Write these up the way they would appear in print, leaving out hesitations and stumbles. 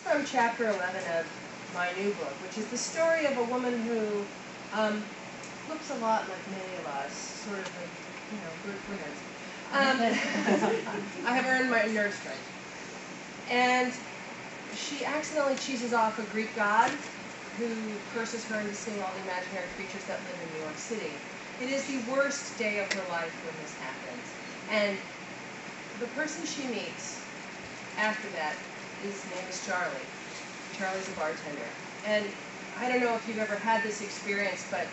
from chapter 11 of my new book, which is the story of a woman who looks a lot like many of us, sort of like, good friends. I have earned my nerd strength. And she accidentally cheeses off a Greek god who curses her into seeing all the imaginary creatures that live in New York City. It is the worst day of her life when this happens. And the person she meets after that, his name is Charlie. Charlie's a bartender. And I don't know if you've ever had this experience, but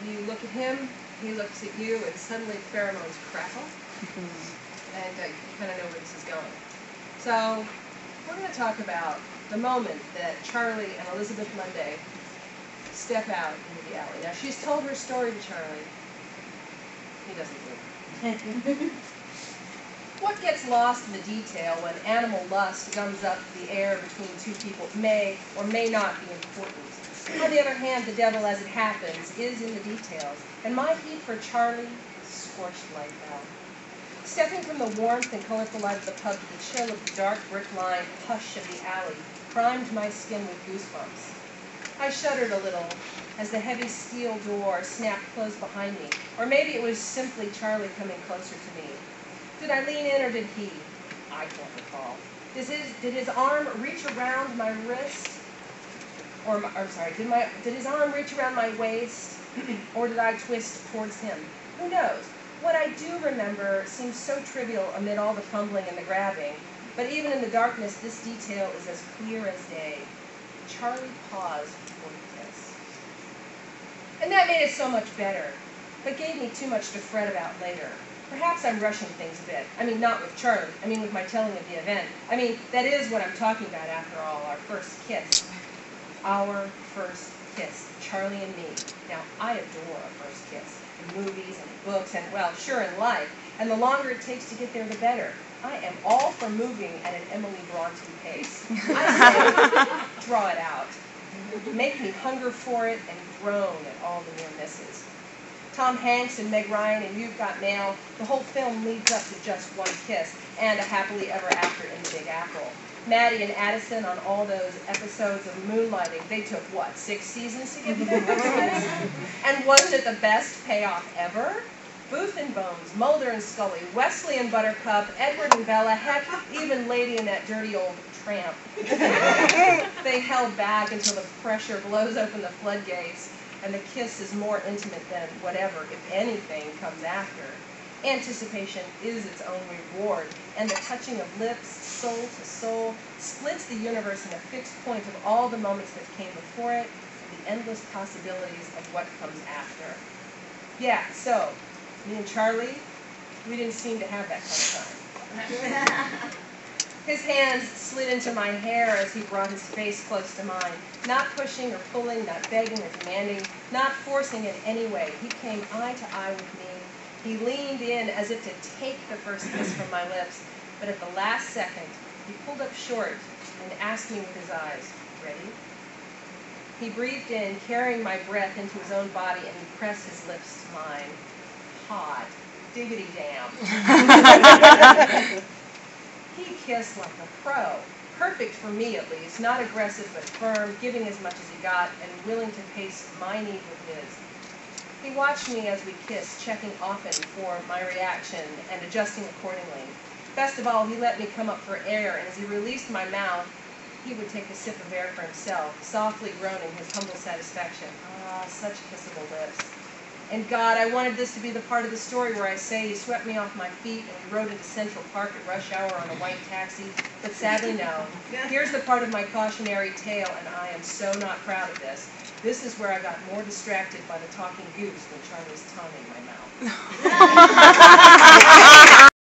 you look at him, he looks at you, and suddenly pheromones crackle. And you kind of know where this is going. So we're going to talk about the moment that Charlie and Elizabeth Monday step out into the alley. Now, she's told her story to Charlie. He doesn't believe it. What gets lost in the detail when animal lust gums up the air between two people may or may not be important. On the other hand, the devil, as it happens, is in the details, and my heat for Charlie scorched like hell. Stepping from the warmth and colorful light of the pub to the chill of the dark brick-lined hush of the alley primed my skin with goosebumps. I shuddered a little as the heavy steel door snapped closed behind me, or maybe it was simply Charlie coming closer to me. Did I lean in, or did he? I can't recall. Did his arm reach around my wrist? Did his arm reach around my waist, or did I twist towards him? Who knows? What I do remember seems so trivial amid all the fumbling and the grabbing, but even in the darkness, this detail is as clear as day. Charlie paused before the kiss. And that made it so much better, but gave me too much to fret about later. Perhaps I'm rushing things a bit. I mean, not with Charlie. I mean, with my telling of the event. I mean, that is what I'm talking about after all, our first kiss. Our first kiss, Charlie and me. Now, I adore a first kiss. In movies and in books and, well, sure, in life. And the longer it takes to get there, the better. I am all for moving at an Emily Bronte pace. I say, draw it out. Make me hunger for it and groan at all the near misses. Tom Hanks and Meg Ryan and You've Got Mail, the whole film leads up to just one kiss and a happily ever after in the Big Apple. Maddie and Addison on all those episodes of Moonlighting, they took, what, 6 seasons to get to their first kiss? And wasn't it the best payoff ever? Booth and Bones, Mulder and Scully, Wesley and Buttercup, Edward and Bella, heck, even Lady and that dirty old tramp. They held back until the pressure blows open the floodgates, and the kiss is more intimate than whatever, if anything, comes after. Anticipation is its own reward, and the touching of lips, soul to soul, splits the universe in a fixed point of all the moments that came before it, and the endless possibilities of what comes after. Yeah, so, me and Charlie, we didn't seem to have that kind of time. His hands slid into my hair as he brought his face close to mine, not pushing or pulling, not begging or demanding, not forcing in any way. He came eye to eye with me. He leaned in as if to take the first kiss from my lips, but at the last second, he pulled up short and asked me with his eyes, "Ready?" He breathed in, carrying my breath into his own body, and he pressed his lips to mine. Hot. Diggity damn. He kissed like a pro. Perfect for me, at least. Not aggressive, but firm, giving as much as he got, and willing to pace my need with his. He watched me as we kissed, checking often for my reaction and adjusting accordingly. Best of all, he let me come up for air, and as he released my mouth, he would take a sip of air for himself, softly groaning his humble satisfaction. Ah, such kissable lips. And God, I wanted this to be the part of the story where I say he swept me off my feet and we rode into Central Park at rush hour on a white taxi, but sadly no. Here's the part of my cautionary tale, and I am so not proud of this. This is where I got more distracted by the talking goose than Charlie's tongue in my mouth.